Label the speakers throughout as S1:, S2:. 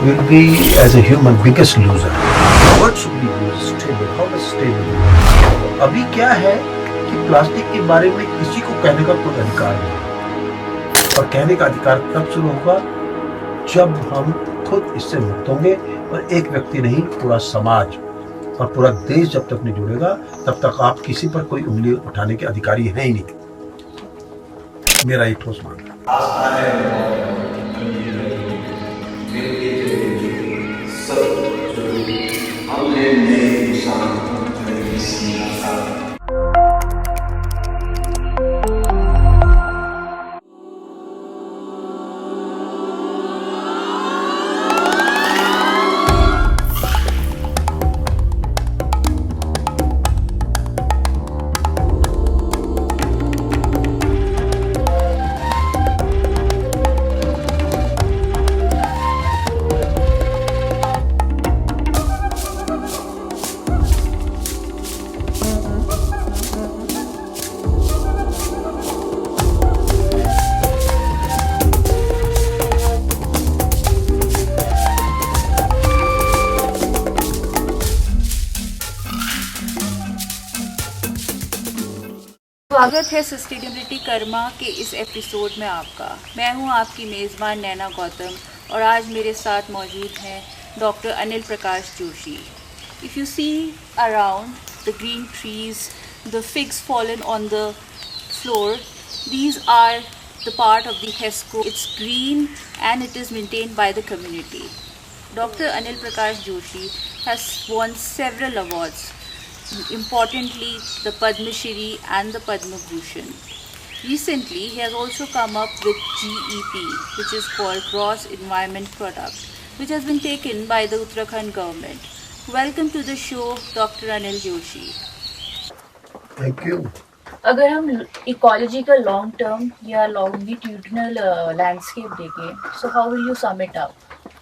S1: will be, as a human, biggest loser. What should be used? Stable. How does stable? अभी क्या है कि plastic के बारे में किसी को कहने का कोई अधिकार नहीं, और कहने का अधिकार तब शुरू होगा जब हम खुद इससे मुक्त होंगे, और एक व्यक्ति नहीं, पूरा समाज और पूरा देश जब तक नहीं जुड़ेगा तब तक आप किसी पर कोई उंगली उठाने के अधिकारी हैं ही नहीं। मेरा ये ठोस मानना है।
S2: स्वागत है सस्टेनेबिलिटी कर्मा के इस एपिसोड में आपका। मैं हूं आपकी मेज़बान नैना गौतम और आज मेरे साथ मौजूद हैं doctor Anil Prakash Joshi. If you see around the green trees, the figs fallen on the floor, these are the part of the Hesco. It's green and it is maintained by the community. Dr. Anil Prakash Joshi has won several awards. Importantly, the Padma Shri and the Padma Bhushan. Recently, he has also come up with GEP, which is called Gross Environment Product, which has been taken by the Uttarakhand government. Welcome to the show, Dr. Anil Joshi.
S1: Thank you.
S2: अगर हम ecology का long term या longitudinal landscape देखें, so how will you sum it up?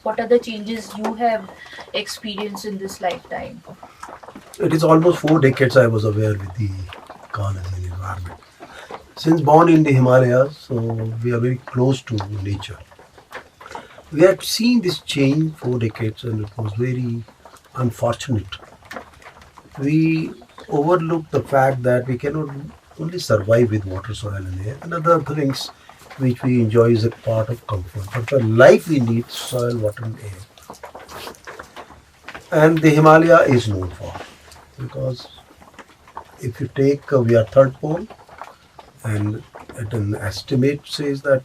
S2: What are the changes you have experienced in this lifetime?
S1: It is almost 4 decades I was aware with the ecology and environment. Since born in the Himalayas, so we are very close to nature. We had seen this change 4 decades and it was very unfortunate. We overlooked the fact that we cannot only survive with water, soil and air, and other things which we enjoy is a part of comfort. But for life we need soil, water and air. And the Himalaya is known for. Because if you take, we are third pole, and at an estimate says that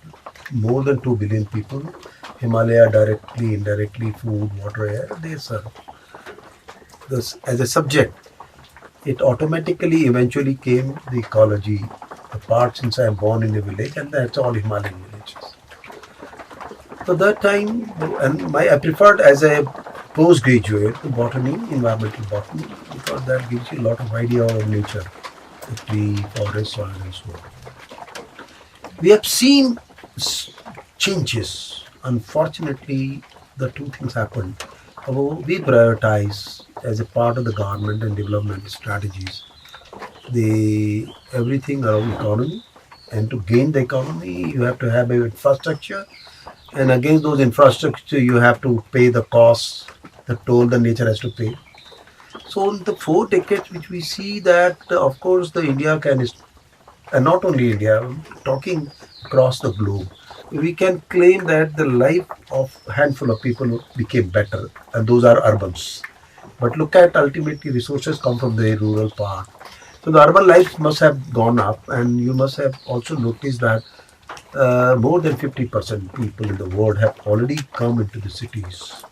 S1: more than 2 billion people, Himalaya directly, indirectly, food, water, air, they serve. This, as a subject, it automatically eventually came the ecology, the part since I am born in a village, and that's all Himalayan villages. So that time, and I preferred as a postgraduate botany, environmental botany, because that gives you a lot of idea of nature, the tree, forest, soil and so on. We have seen changes. Unfortunately, the two things happened. We prioritize as a part of the government and development strategies everything around economy, and to gain the economy you have to have an infrastructure, and against those infrastructure you have to pay the costs, the toll the nature has to pay. So in the 4 decades which we see that of course the India can, and not only India, talking across the globe, we can claim that the life of a handful of people became better, and those are urbans. But look at ultimately resources come from the rural part. So the urban life must have gone up, and you must have also noticed that more than 50% people in the world have already come into the cities.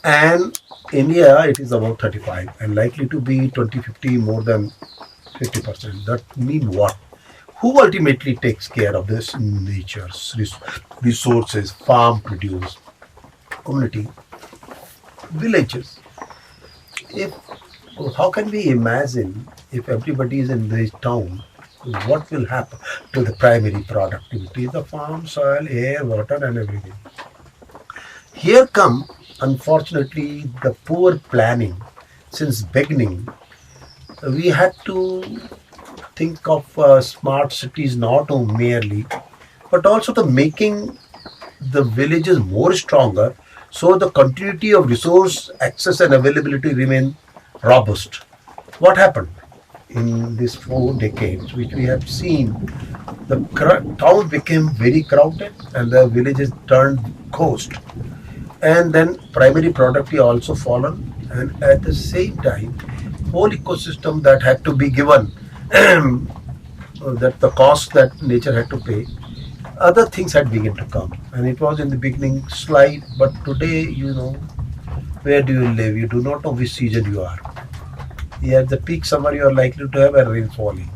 S1: And India, it is about 35 and likely to be 2050 more than 50%. That means what? Who ultimately takes care of this nature's resources, farm produce, community, villages? How can we imagine if everybody is in this town, what will happen to the primary productivity, the farm, soil, air, water and everything? Here come, unfortunately, the poor planning. Since beginning, we had to think of smart cities not merely, but also the making the villages more stronger So the continuity of resource access and availability remain robust. What happened in these 4 decades, which we have seen, the town became very crowded and the villages turned ghost. And then primary productivity also fallen, and at the same time, whole ecosystem that had to be given, that the cost that nature had to pay, other things had begun to come. And it was in the beginning slight, but today, where do you live? You do not know which season you are. Yeah, at the peak summer, you are likely to have a rain falling.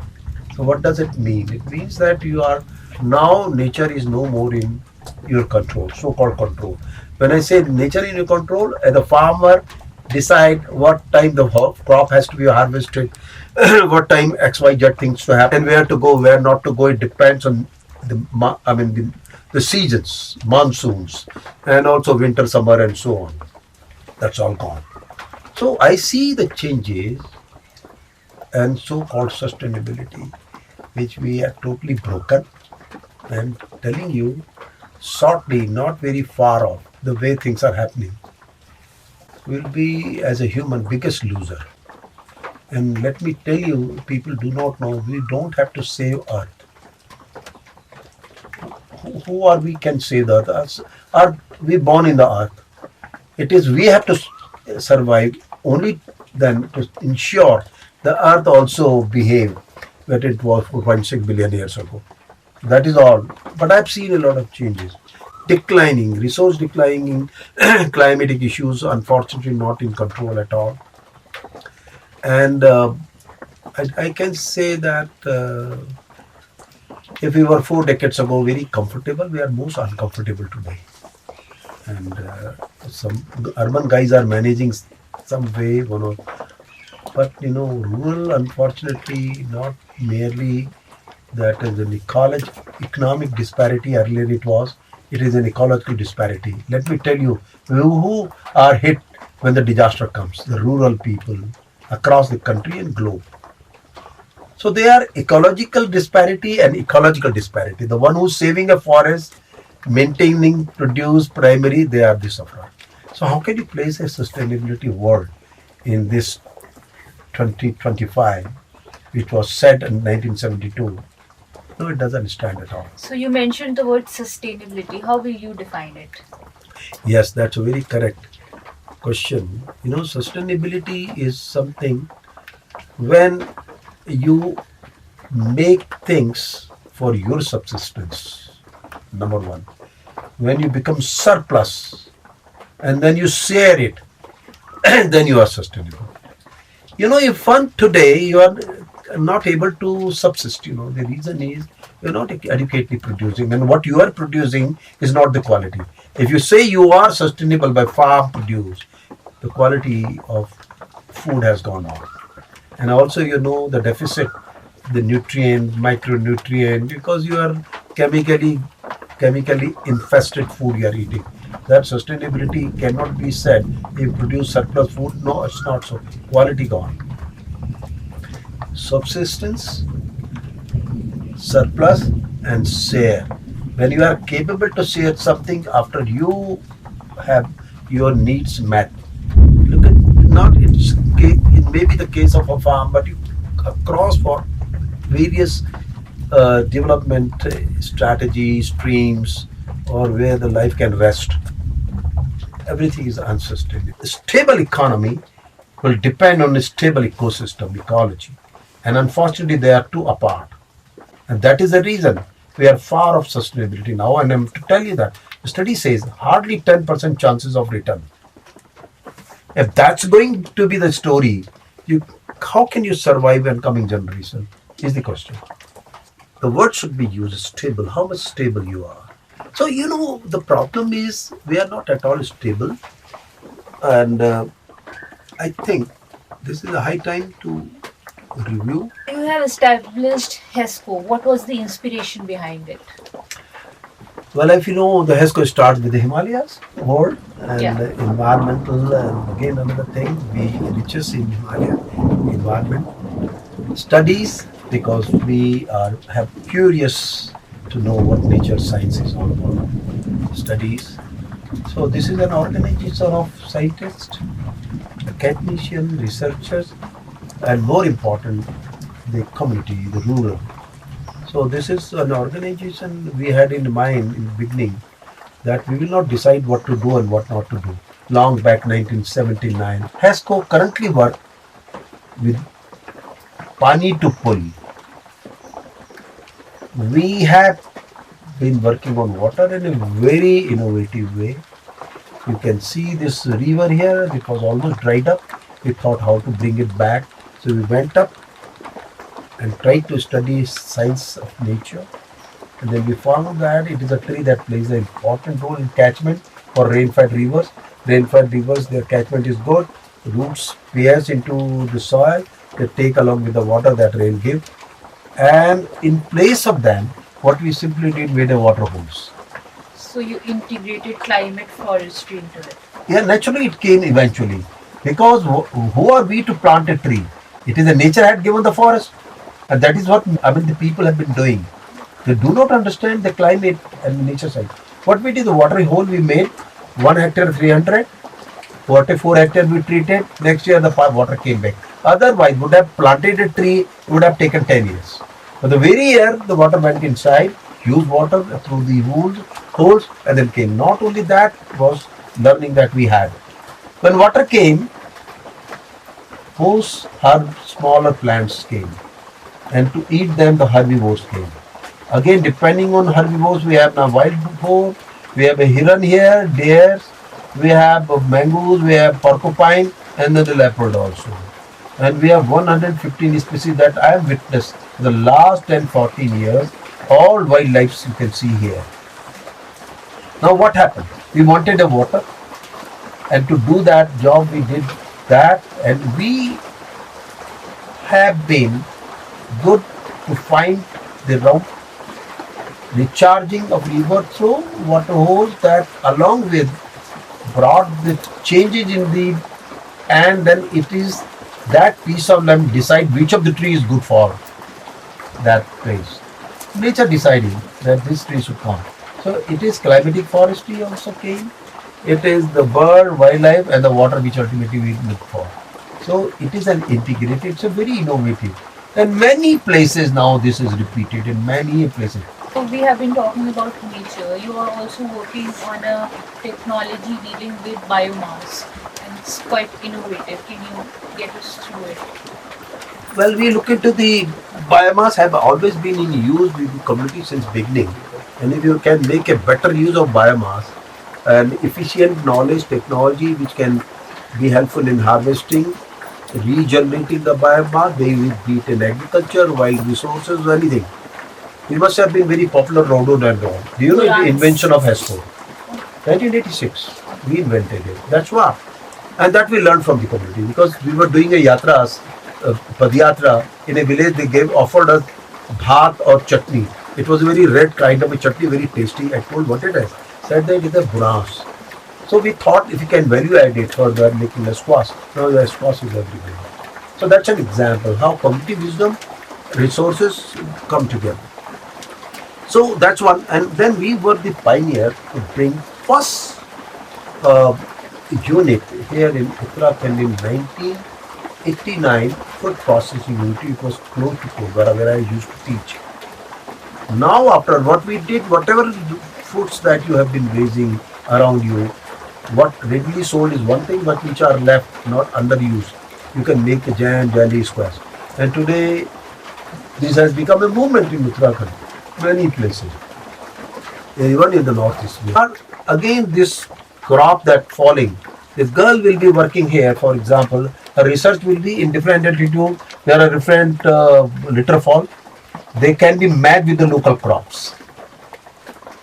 S1: So what does it mean? It means that you are now nature is no more in your control, so-called control. When I say nature in your control, the farmer decide what time the crop has to be harvested, what time X, Y, Z things to happen, and where to go, where not to go. It depends on the seasons, monsoons, and also winter, summer, and so on. That's all gone. So I see the changes and so-called sustainability, which we are totally broken. I'm telling you, shortly, not very far off, the way things are happening, will be, as a human, biggest loser. And let me tell you, people do not know, we don't have to save Earth. Who are we can save the Earth? Are we born in the Earth? It is we have to survive only then to ensure the Earth also behave that it was 4.6 billion years ago. That is all. But I've seen a lot of changes. Declining, resource declining, climatic issues, unfortunately not in control at all. And I can say that if we were 4 decades ago very comfortable, we are most uncomfortable today. And some urban guys are managing some way, but rural, unfortunately, not merely that is an economic disparity. Earlier it is an ecological disparity. Let me tell you, who are hit when the disaster comes? The rural people across the country and globe. So they are ecological disparity and ecological disparity. The one who's saving a forest, maintaining, produce primary, they are the sufferer. So how can you place a sustainability word in this 2025, which was said in 1972? No, it doesn't stand at all.
S2: So you mentioned the word sustainability. How will you define it?
S1: Yes, that's a very correct question. Sustainability is something when you make things for your subsistence, number one. When you become surplus and then you share it, then you are sustainable. If one today you are not able to subsist, the reason is you're not adequately producing, and what you are producing is not the quality. If you say you are sustainable by farm produce, the quality of food has gone on. And also, the deficit, the nutrient, micronutrient, because you are chemically infested food you are eating. That sustainability cannot be said if you produce surplus food. No, it's not so. Quality gone. Subsistence, surplus, and share. When you are capable to share something after you have your needs met. Look at it may be the case of a farm, but you across for various development strategies, streams, or where the life can rest. Everything is unsustainable. A stable economy will depend on a stable ecosystem, ecology. And unfortunately, they are two apart. And that is the reason we are far off sustainability now. And I'm to tell you that the study says hardly 10% chances of return. If that's going to be the story, how can you survive in coming generation is the question. The word should be used, stable. How much stable you are. So, the problem is we are not at all stable. And I think this is a high time to review.
S2: You have established Hesco. What was the inspiration behind it?
S1: Well, if the Hesco starts with the Himalayas, world, and environmental, and again another thing, we riches in Himalaya, environment, studies, because we have curious to know what nature science is all about. Studies, So this is an organization of scientists, academicians, researchers, and more important, the community, the rural. So this is an organization we had in mind in the beginning that we will not decide what to do and what not to do. Long back 1979, Hesco currently work with Pani to Pull. We have been working on water in a very innovative way. You can see this river here, it was almost dried up. We thought how to bring it back. So we went up and tried to study science of nature. And then we found that it is a tree that plays an important role in catchment for rain-fed rivers. Rain-fed rivers, their catchment is good. Roots pierce into the soil. They take along with the water that rain gives. And in place of them, what we simply did made a water holes.
S2: So you integrated climate forestry into it.
S1: Yeah, naturally it came eventually. Because who are we to plant a tree? It is the nature had given the forest. And that is what the people have been doing. They do not understand the climate and the nature side. What we did, the water hole we made, 1 hectare 300, 44 hectare we treated, next year the water came back. Otherwise, would have planted a tree, would have taken 10 years. But the very year the water went inside, used water through the holes, and then came. Not only that, was learning that we had. When water came, most smaller plants came. And to eat them, the herbivores came. Again, depending on herbivores, we have now wild boar, we have a heron here, deer, we have mangoes, we have porcupine, and then the leopard also. And we have 115 species that I have witnessed the last 10-14 years, all wildlife you can see here. Now what happened? We wanted a water, and to do that job we did that, and we have been good to find the route, recharging of river through water hose that along with brought the changes in the, and then it is that piece of land decide which of the tree is good for that place. Nature deciding that this tree should come. So it is climatic forestry also came. It is the bird, wildlife and the water which ultimately we look for. So it is an integrated, it's a very innovative. And many places now this is repeated in many places.
S2: So we have been talking about nature. You are also working on a technology dealing with biomass, and it's quite innovative. Can you get us through it?
S1: Well, we look into the biomass have always been in use with the community since beginning. And if you can make a better use of biomass and efficient knowledge, technology which can be helpful in harvesting, regenerating the biomass, be it in agriculture, wild resources, or anything. It must have been very popular rhododendron. Do you know the invention of Hesco? 1986, we invented it. That's what. And that we learned from the community because we were doing a yatras, padiyatra in a village. They offered us bhat or chutney. It was a very red kind of a chutney, very tasty. I told what it is. Said that it is a bunas. So we thought if you can value add it further, making a squash. Now the squash is everywhere. So that's an example how community wisdom, resources come together. So that's one. And then we were the pioneer to bring first unit here in Uttarakhand in 1989, food processing unit. It was close to Kogara where I used to teach. Now after what we did, whatever foods that you have been raising around you, what readily sold is one thing, but which are left not underused, you can make a jam, jelly, squash. And today this has become a movement in Uttarakhand, many places, even in the northeast. Again, this crop that falling, the girl will be working here, for example, her research will be in different altitude, there are different litter fall, they can be matched with the local crops.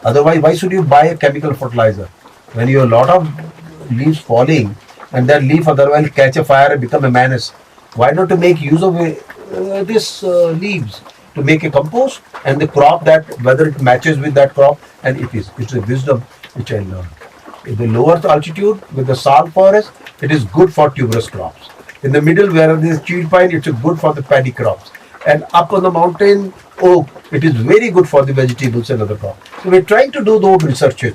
S1: Otherwise, why should you buy a chemical fertilizer? When you have a lot of leaves falling and that leaf otherwise catch a fire and become a menace, why not to make use of this leaves to make a compost and the crop that whether it matches with that crop, and it's a wisdom which I learned. In the lower altitude with the sal forest, it is good for tuberous crops. In the middle where there is cheed pine, it's good for the paddy crops. And up on the mountain oak, it is very good for the vegetables and other crops. So we're trying to do those researches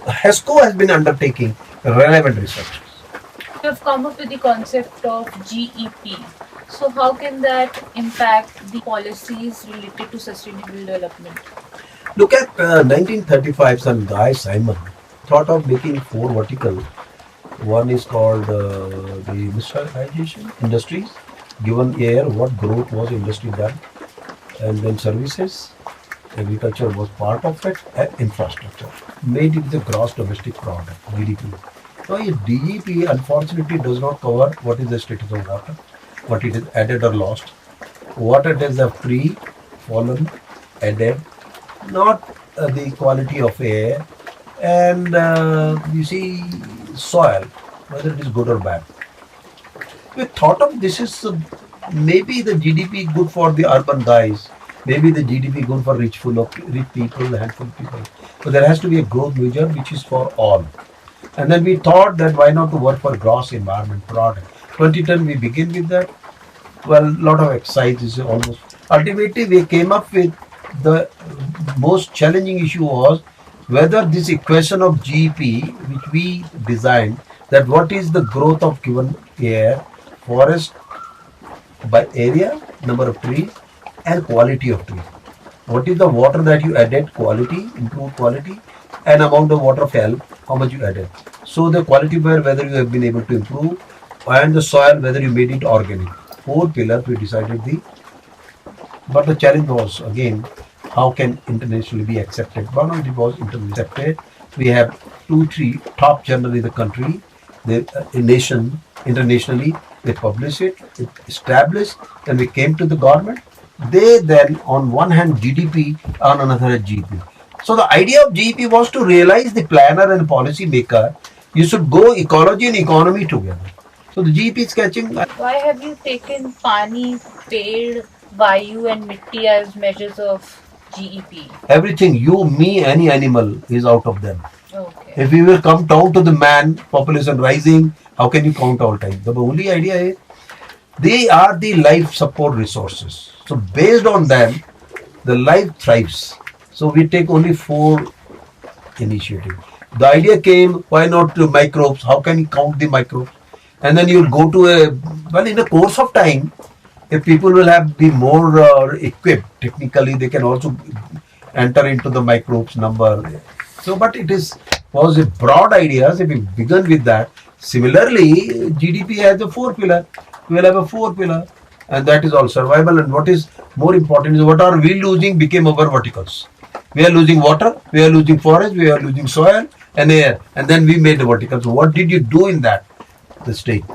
S1: Hesco has been undertaking relevant research.
S2: You have come up with the concept of GEP. So how can that impact the policies related to sustainable development?
S1: Look at 1935, some guy Simon thought of making four vertical. One is called the industrialization industries. Given air, what growth was industry done, and then services, agriculture was part of it, and infrastructure. Made it the gross domestic product (GDP). Now, a DGP unfortunately does not cover what is the status of water, what it is added or lost, what it is a free, fallen, added, not the quality of air, and you see soil, whether it is good or bad. We thought of this is maybe the GDP good for the urban guys, maybe the GDP good for rich people, handful of people. So there has to be a growth measure which is for all. And then we thought that why not to work for gross environment product. 2010 we begin with that. Well, lot of exercises almost. Ultimately we came up with the most challenging issue was whether this equation of GEP which we designed, that what is the growth of given air, forest by area, number of trees, and quality of trees. What is the water that you added, quality, improved quality, and amount of water fell, how much you added. So the quality where whether you have been able to improve, and the soil whether you made it organic. Four pillars we decided but the challenge was again how can internationally be accepted. One of it was internationally accepted. We have 2-3 top journals in the country. A nation internationally they publish it, it established, then we came to the government. They then on one hand GDP, on another hand GDP. So the idea of GDP was to realize the planner and policy maker, you should go ecology and economy together. So the GDP is catching.
S2: Why have you taken Pani, Ped, Vayu and Mitti as measures of GEP?
S1: Everything, you, me, any animal is out of them.
S2: Okay.
S1: If we will come down to the man, population rising, how can you count all time? The only idea is they are the life support resources. So based on them, the life thrives. So we take only 4 initiatives. The idea came, why not to microbes? How can you count the microbes? And then you'll go to in the course of time, if people will have been more equipped technically, they can also enter into the microbes number. So, but was a broad idea. If we begin with that, similarly, GDP has a 4 pillar. We will have a 4 pillar, and that is all survival. And what is more important is what are we losing became our verticals. We are losing water, we are losing forest, we are losing soil and air, and then we made the verticals. So what did you do in that? The state.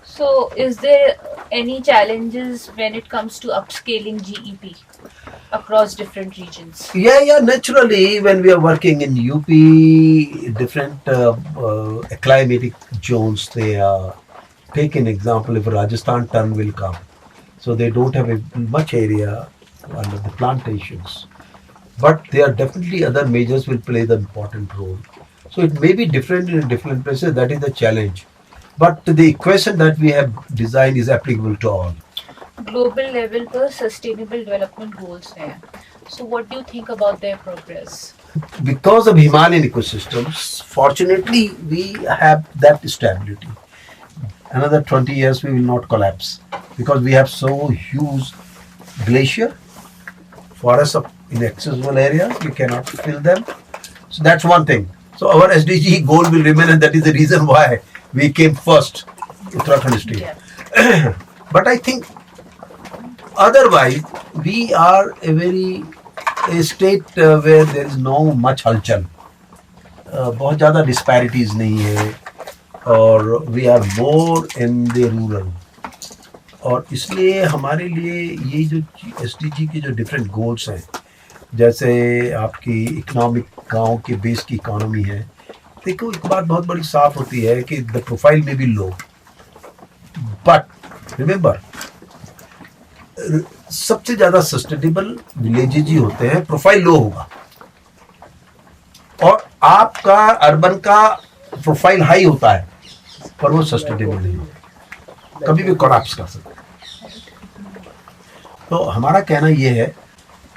S2: So, is there any challenges when it comes to upscaling GEP across different regions?
S1: Yeah, naturally, when we are working in UP, different climatic zones, they take an example, if Rajasthan turn will come. So they don't have much area under the plantations. But there are definitely other measures will play the important role. So it may be different in different places, that is the challenge. But the equation that we have designed is applicable to all.
S2: Global level पर sustainable development goals हैं. So what do you think about their progress?
S1: Because of Himalayan ecosystems, fortunately we have that stability. Another 20 years we will not collapse because we have so huge glacier, forests of inaccessible areas, we cannot fill them. So that's one thing. So our SDG goal will remain, and that is the reason why we came first, Uttarakhand state. Yeah. But I think otherwise we are a state where there is no much halchal. बहुत ज़्यादा disparities नहीं है, और we are more in the rural. और इसलिए हमारे लिए ये जो SDG के जो different goals हैं, जैसे आपकी इकोनॉमिक गांव के बेस की इकोनॉमी है, देखो एक बात बहुत बड़ी साफ होती है कि द प्रोफाइल में भी लो, बट रिमेंबर सबसे ज्यादा सस्टेनेबल विलेजेज ही होते हैं, प्रोफाइल लो होगा, और आपका अर्बन का प्रोफाइल हाई होता है पर वो सस्टेनेबल नहीं है, कभी भी कोलैप्स कर सकता है। तो हमारा कहना ये है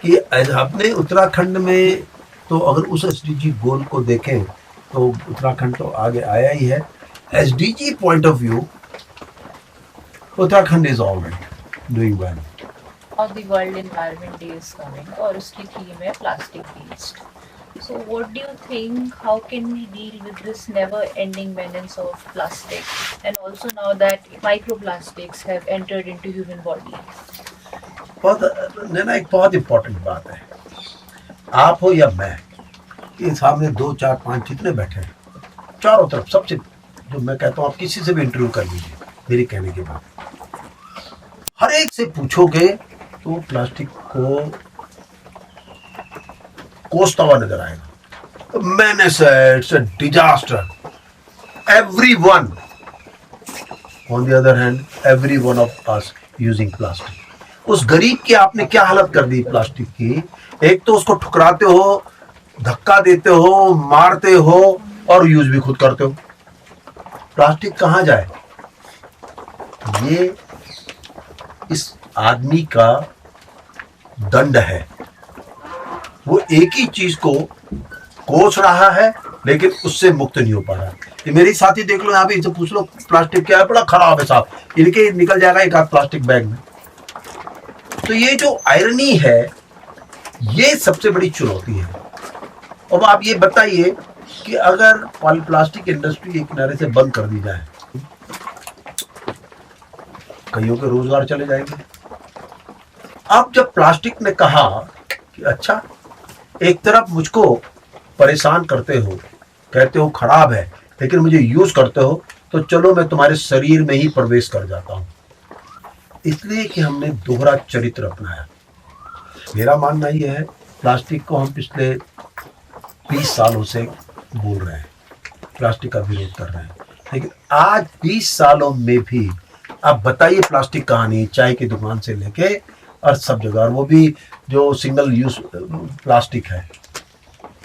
S1: कि अपने उत्तराखंड में तो अगर उस एसडीजी गोल को देखें तो उत्तराखंड तो आगे आया ही है. SDG point of view, Uttarakhand is alright doing well.
S2: Now the World Environment Day is coming और उसकी थीम है plastic waste. So what do you think, how can we deal with this never ending menace of plastic, and also now that microplastics have entered into human body?
S1: नैना एक बहुत important बात है. आप हो या मैं, ये सामने 2, 4, 5 जितने बैठे हैं, चारों तरफ सबसे, जो मैं कहता हूँ आप किसी से भी इंटरव्यू कर लीजिए मेरी कहने के बाद, हर एक से पूछोगे तो प्लास्टिक को कोसता हुआ नजर आएगा. menace है, it's a disaster. Everyone, on the other hand, every one of us using plastic. उस गरीब की आपने क्या हालत कर दी प्लास्टिक की. एक तो उसको ठुकराते हो, धक्का देते हो, मारते हो और यूज भी खुद करते हो. प्लास्टिक कहाँ जाए? ये इस आदमी का दंड है. वो एक ही चीज को कोस रहा है लेकिन उससे मुक्त नहीं हो पा रहा. ये मेरे साथी देख लो, यहाँ पे इनसे पूछ लो प्लास्टिक क्या है, बड़ा खराब है साहब, इनके निकल जाएगा एक आध प्लास्टिक बैग में. तो ये जो आयरनी है, ये सबसे बड़ी चुनौती है. अब आप ये बताइए कि अगर प्लास्टिक इंडस्ट्री एक किनारे से बंद कर दी जाए, कईयों के रोजगार चले जाएंगे. अब जब प्लास्टिक ने कहा कि अच्छा, एक तरफ मुझको परेशान करते हो, कहते हो खराब है, लेकिन मुझे यूज करते हो, तो चलो मैं तुम्हारे शरीर में ही प्रवेश कर जाता हूं. इसलिए कि हमने दोहरा चरित्र अपनाया. मेरा मानना यह है, प्लास्टिक को हम पिछले 20 सालों से बोल रहे हैं, प्लास्टिक का विरोध कर रहे हैं, लेकिन आज 20 सालों में भी आप बताइए प्लास्टिक कहाँ नहीं. चाय की दुकान से लेके और सब जगह, और वो भी जो सिंगल यूज प्लास्टिक है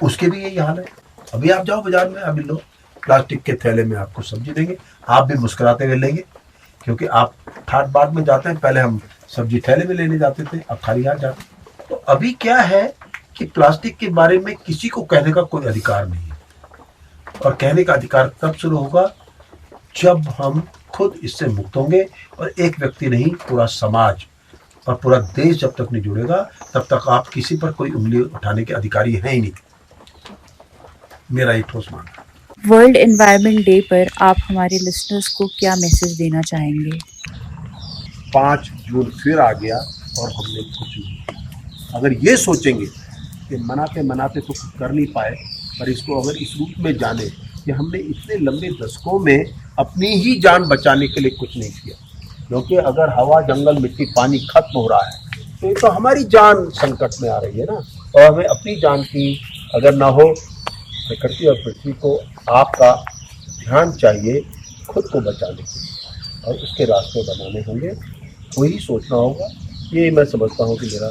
S1: उसके भी यही हाल है. अभी आप जाओ बाजार में, अभी लो प्लास्टिक के थैले में आपको सब्जी देंगे, आप भी मुस्कुराते हुए लेंगे, क्योंकि आप ठाट बाट में जाते हैं. पहले हम सब्जी थैले में लेने जाते थे, अब खाली हाथ जाते हैं. तो अभी क्या है कि प्लास्टिक के बारे में किसी को कहने का कोई अधिकार नहीं है. और कहने का अधिकार तब शुरू होगा जब हम खुद इससे मुक्त होंगे. और एक व्यक्ति नहीं, पूरा समाज और पूरा देश जब तक नहीं जुड़ेगा, तब तक आप किसी पर कोई उंगली उठाने के अधिकारी हैं ही नहीं. मेरा ये ठोस मानना.
S2: वर्ल्ड एनवायरनमेंट डे पर आप हमारे लिसनर्स को क्या मैसेज देना चाहेंगे?
S1: 5 जून फिर आ गया और हमने कुछ नहीं. अगर ये सोचेंगे कि मनाते मनाते तो कुछ कर नहीं पाए, पर इसको अगर इस रूप में जाने कि हमने इतने लंबे दशकों में अपनी ही जान बचाने के लिए कुछ नहीं किया, क्योंकि अगर हवा, जंगल, मिट्टी, पानी खत्म हो रहा है तो ये तो हमारी जान संकट में आ रही है ना. और हमें अपनी जान की अगर ना हो, प्रकृति और पृथ्वी को आपका ध्यान चाहिए खुद को बचाने के लिए, और उसके रास्ते बनाने होंगे, वही सोचना होगा. ये मैं समझता हूँ कि मेरा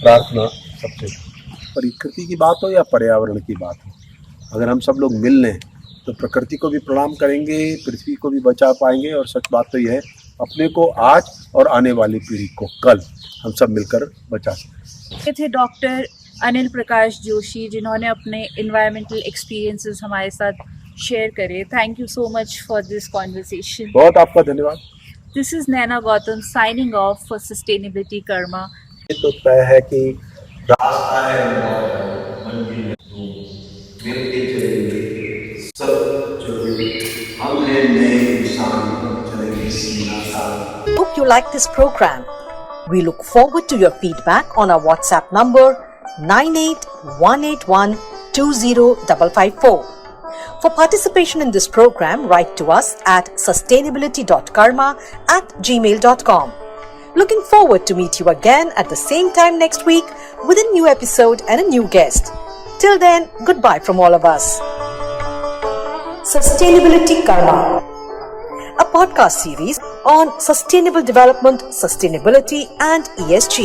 S1: प्रार्थना सबसे, प्रकृति की बात हो या पर्यावरण की बात हो, अगर हम सब लोग मिल लें तो प्रकृति को भी प्रणाम करेंगे, पृथ्वी को भी बचा पाएंगे. और सच बात तो यह है, अपने को आज और आने वाली पीढ़ी को कल हम सब मिलकर बचा सकते.
S2: ये थे डॉक्टर अनिल प्रकाश जोशी, जिन्होंने अपने एनवायरमेंटल एक्सपीरियंसेस हमारे साथ शेयर करे. Thank you so much for this conversation.
S1: बहुत आपका धन्यवाद.
S2: This is Naina Gautam signing off for sustainability Karma.
S1: ये तो तय है कि
S3: रास्ता है मिलके चलेंगे सब चलेंगे, हम हैं नए इंसान, चलेंगे सीना साथ.
S4: Hope you like this program. We look forward to your feedback on our WhatsApp number 9818120554. For participation in this program, write to us at sustainability.karma@gmail.com. Looking forward to meet you again at the same time next week with a new episode and a new guest. Till then, goodbye from all of us. Sustainability Karma, a podcast series on sustainable development, sustainability and ESG.